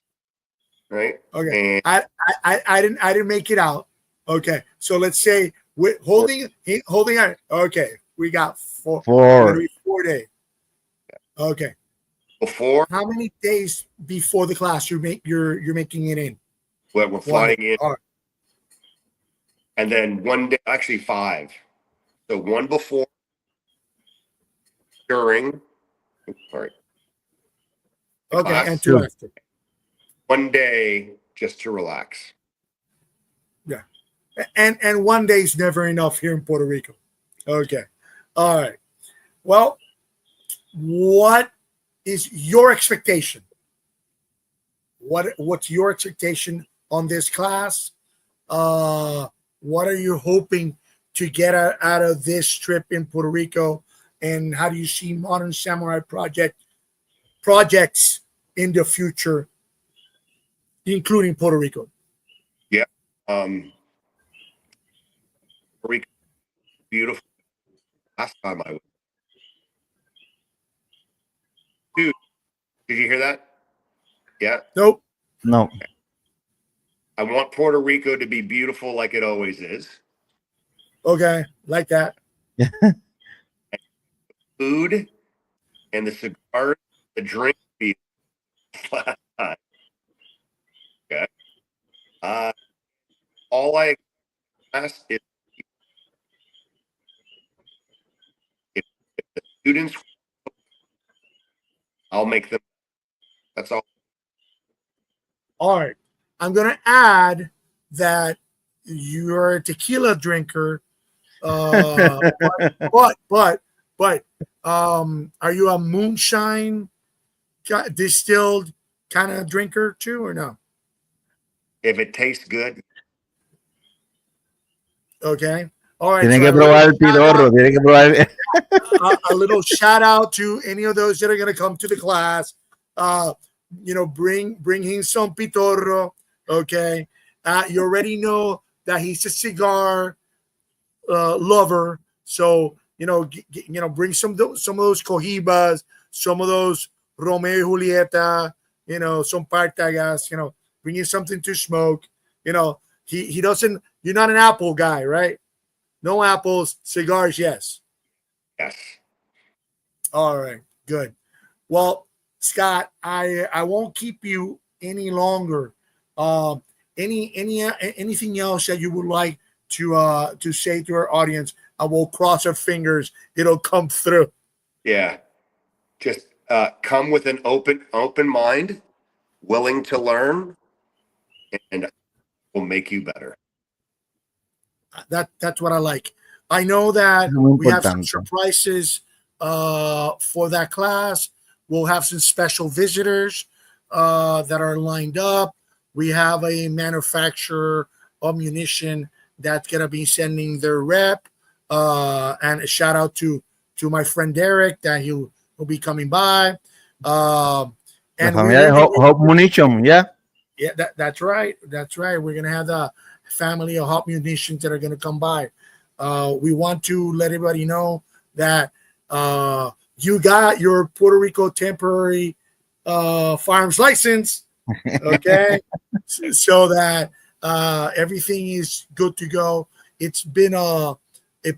right? Okay. And I didn't make it out. Okay. So let's say we're holding on. Okay. We got 4 days. Okay. Before, how many days before the class you're making it in? Well, we're flying in. Right. And then 1 day, actually 5. So 1 before, during, all right. Okay, class, and 2 after. 1 day just to relax. Yeah. And 1 day is never enough here in Puerto Rico. Okay. All right. Well, what is your expectation? What's your expectation on this class? What are you hoping to get out of this trip in Puerto Rico? And how do you see Modern Samurai projects in the future, including Puerto Rico? Yeah. Puerto Rico, beautiful. Last time I was. Dude, did you hear that? Yeah. Nope. No. Okay. I want Puerto Rico to be beautiful like it always is. Okay, like that. Food and the cigars, the drink. Okay. All I ask is if the students, I'll make them. That's all. All right. I'm going to add that you're a tequila drinker. But are you a moonshine distilled kind of drinker too, or no? If it tastes good. Okay. All right. Tienen que probar el pitorro. Tienen que probar. A little shout out to any of those that are going to come to the class. Bring him some pitorro. Okay. You already know that he's a cigar lover. So, bring some of those Cohibas, some of those Romeo y Julieta, some Partagas, bring in something to smoke. He doesn't, you're not an apple guy, right? No apples, cigars, yes. Yes. All right, good. Well, Scott, I won't keep you any longer. anything else that you would like to say to our audience? I will cross our fingers it'll come through. Yeah, just come with an open mind, willing to learn, and will make you better. That's what I like. I know that we have some surprises for that class. We'll have some special visitors that are lined up. We have a manufacturer of munition that's gonna be sending their rep. And a shout out to my friend Derek that he'll be coming by. And Hope Munition, yeah. Yeah, that's right. That's right. We're gonna have the family of Hot Munitions that are gonna come by. We want to let everybody know that you got your Puerto Rico temporary firearms license, okay? So that everything is good to go. It's been a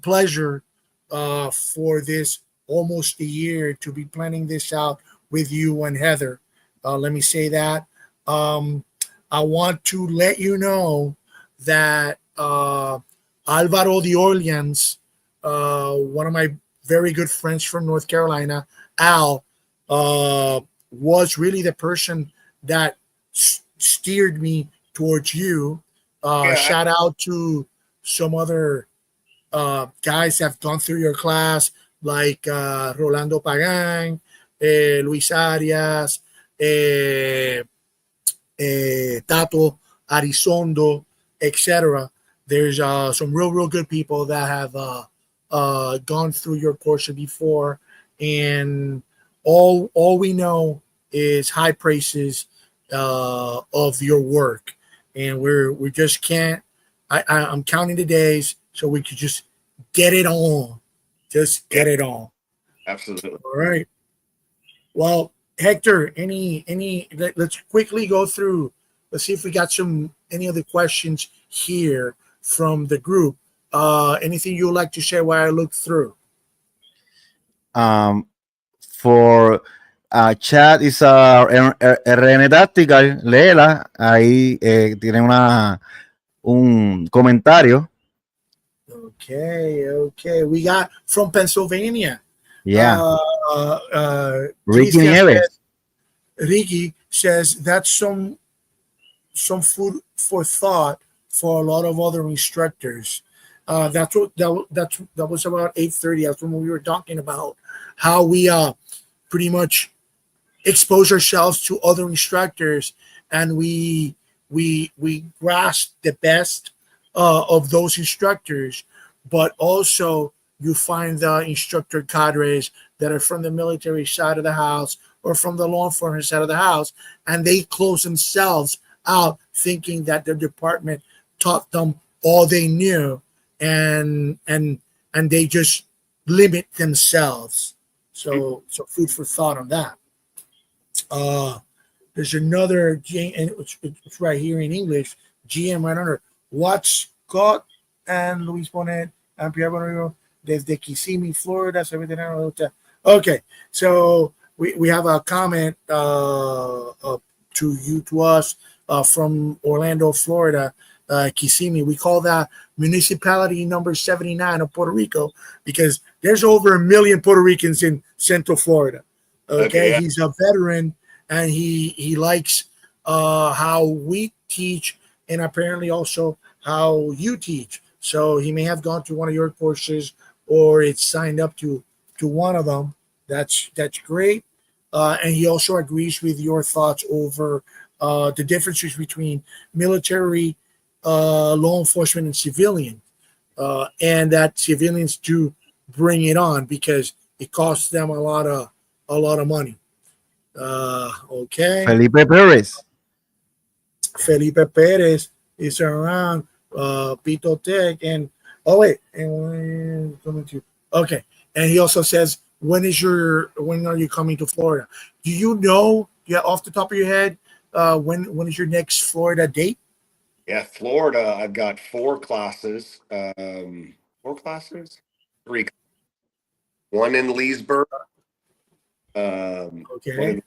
pleasure for this almost a year to be planning this out with you and Heather. Let me say that. I want to let you know that Alvaro de Orleans, one of my very good friends from North Carolina, Al, was really the person that steered me towards you. Shout out to some other guys that have gone through your class, like Rolando Pagan, Luis Arias, Tato Arizondo, etc. There's some real good people that have gone through your course before, and all we know is high praises of your work, and we just can't. I'm counting the days so we could just get it on, just get it on. Absolutely. All right. Well, Hector, let's quickly go through. Let's see if we got any other questions here from the group. Anything you would like to share while I look through? For chat is RN Tactical, léela, ahí tiene un comentario. Okay. We got from Pennsylvania. Yeah. Ricky Nieves. Ricky says that's some food for thought for a lot of other instructors. That was about 8:30. That's when we were talking about how we pretty much expose ourselves to other instructors, and we grasp the best of those instructors, but also you find the instructor cadres that are from the military side of the house or from the law enforcement side of the house, and they close themselves out thinking that their department taught them all they knew, and they just limit themselves. So food for thought on that. There's another, and it's right here in English, GM right under. Watch Scott and Luis Bonet and Pierre Bonero desde Kissimmee, Florida. Okay, so we have a comment to us from Orlando, Florida, Kissimmee. We call that municipality number 79 of Puerto Rico because there's over 1 million Puerto Ricans in Central Florida. Okay, yeah. He's a veteran and he likes how we teach and apparently also how you teach. So he may have gone to one of your courses or it's signed up to one of them. That's great. And he also agrees with your thoughts over the differences between military, law enforcement, and civilian, and that civilians do bring it on because it costs them a lot of money. Okay. Felipe Perez is around. Pito Tech and okay. And he also says, when are you coming to Florida? Do you know? Yeah, off the top of your head, when is your next Florida date? Yeah, Florida. I've got 4 classes. 4 classes. 3. One in Leesburg. Okay.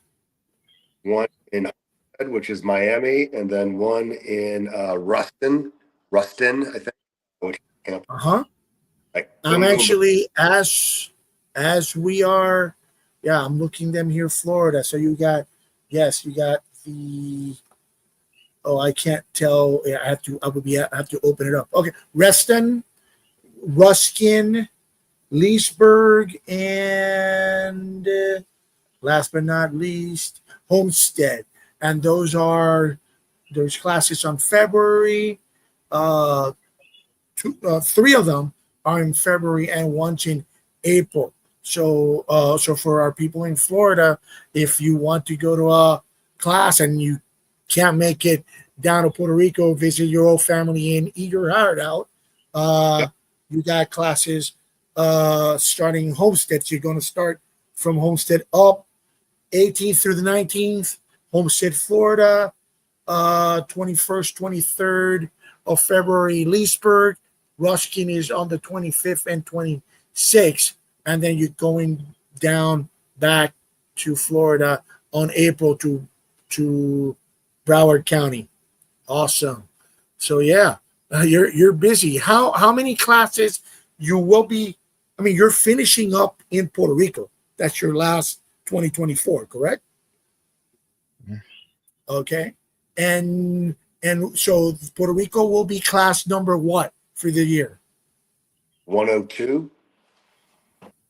One in which is Miami, and then one in Ruston, I think. Which camp. I'm actually as we are. Yeah, I'm looking them here, Florida. So you got the. Oh, I can't tell. I have to open it up. Okay, Ruskin, Leesburg, and last but not least, Homestead. And those classes on February. Three of them are in February and one's in April. So for our people in Florida, if you want to go to a class and you can't make it down to Puerto Rico, visit your old family and eat your heart out, you got classes starting Homestead. So you're going to start from Homestead up 18th through the 19th, Homestead, Florida, 21st, 23rd of February, Leesburg. Ruskin is on the 25th and 26th, and then you're going down back to Florida on April to Broward County. Awesome. So yeah, you're busy. How many classes you will be? I mean, you're finishing up in Puerto Rico. That's your last 2024, correct? Okay, and so Puerto Rico will be class number what for the year? 102.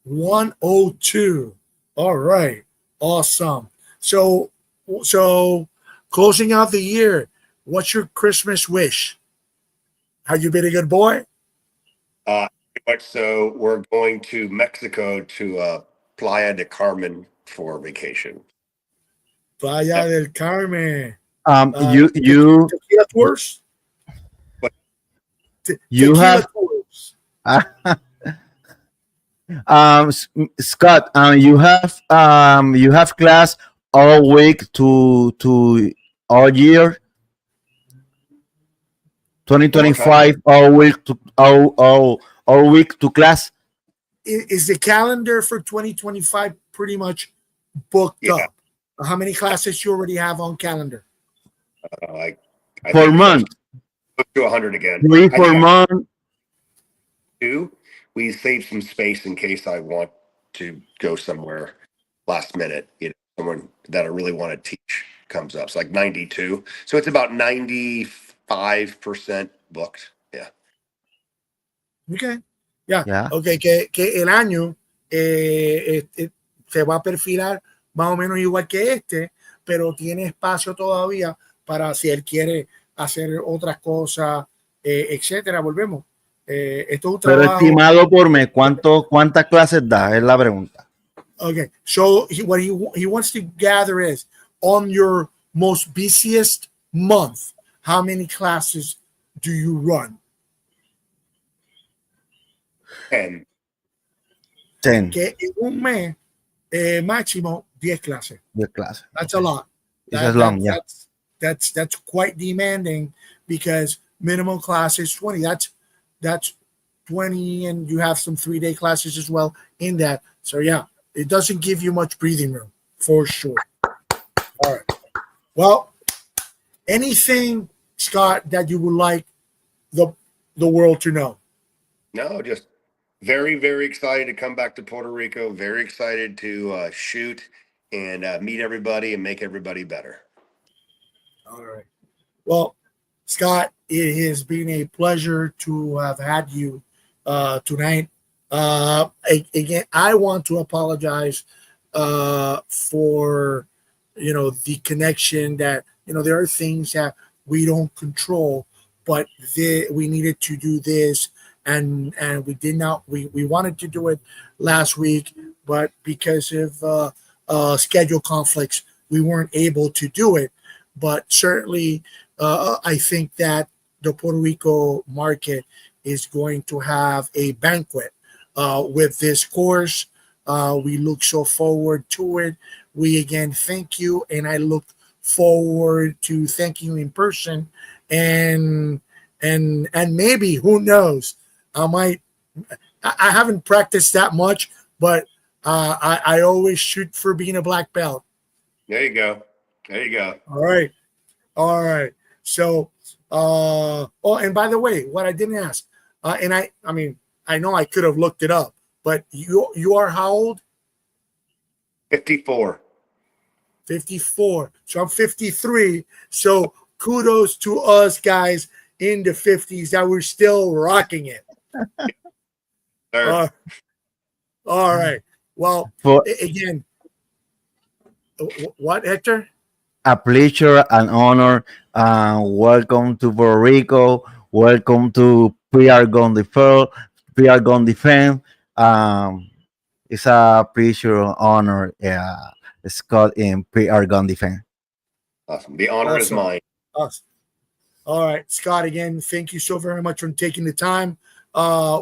102. All right. Awesome. So closing out the year, what's your Christmas wish? Have you been a good boy? Pretty much so. We're going to Mexico to Playa del Carmen for vacation. Playa del Carmen. You tequila tours? You have tours. Scott, you have class all week to all year 2025 all week to all week to class. Is the calendar for 2025 pretty much booked up? How many classes you already have on calendar? I per month. To 100 again. 3 per month. 2. We save some space in case I want to go somewhere last minute. Someone that I really want to teach comes up. It's like 92. So it's about 95% booked. Yeah. Okay. Yeah. Okay, que el año se va a perfilar más o menos igual que este, pero tiene espacio todavía para si él quiere hacer otras cosas, etcétera. Volvemos. Esto es un Pero trabajo. estimado por mes, ¿cuántas clases da? Es la pregunta. Okay, so what he wants to gather is on your most busiest month, how many classes do you run? 10. Que en un mes máximo 10 clases. 10 clases. That's a lot. That's long, yeah. That's quite demanding because minimum class is 20. That's 20, and you have some 3-day classes as well in that. So yeah, it doesn't give you much breathing room for sure. All right. Well, anything, Scott, that you would like the world to know? No, just very, very excited to come back to Puerto Rico. Very excited to shoot and meet everybody and make everybody better. All right. Well, Scott, it has been a pleasure to have had you tonight. Again, I want to apologize for the connection that there are things that we don't control, but we needed to do this, and we did not. We wanted to do it last week, but because of schedule conflicts, we weren't able to do it. But certainly, I think that the Puerto Rico market is going to have a banquet with this course. We look so forward to it. We again thank you, and I look forward to thanking you in person. And maybe, who knows, I haven't practiced that much, but I always shoot for being a black belt. There you go. All right. All right. So, oh, and by the way, what I didn't ask, and I mean, I know I could have looked it up, but you are how old? 54. 54. So I'm 53. So kudos to us guys in the 50s that we're still rocking it. All right. Well, again, what, Hector? A pleasure and honor. Welcome to Puerto Rico. Welcome to PR Gun Defense. PR Gun Defense. It's a pleasure and honor. Scott in PR Gun Defense. Awesome. The honor is mine. Awesome. All right, Scott, again, thank you so very much for taking the time.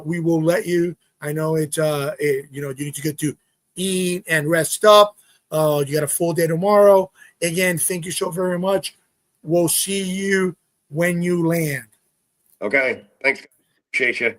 We will let you. I know it's you know, you need to get to eat and rest up. You got a full day tomorrow. Again, thank you so very much. We'll see you when you land. Okay. Thanks. Appreciate you.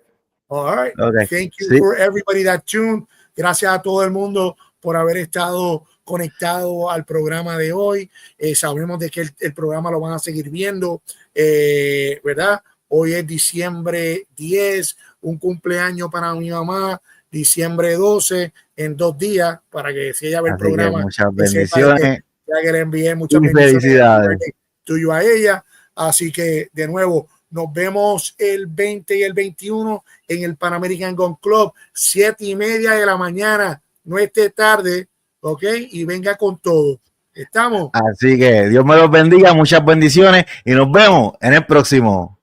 All right. Okay. Thank you for everybody that tuned. Gracias a todo el mundo por haber estado conectado al programa de hoy. Sabemos de que el programa lo van a seguir viendo, ¿verdad? Hoy es diciembre 10, un cumpleaños para mi mamá, diciembre 12, en 2 días, para que si ella ve el programa, muchas bendiciones. Que le envié muchas felicidades tuyo a ella. Así que, de nuevo, nos vemos el 20 y el 21 en el Pan American Gun Club, 7:30 de la mañana. No esté tarde, ¿ok? Y venga con todo. ¿Estamos? Así que Dios me los bendiga, muchas bendiciones y nos vemos en el próximo.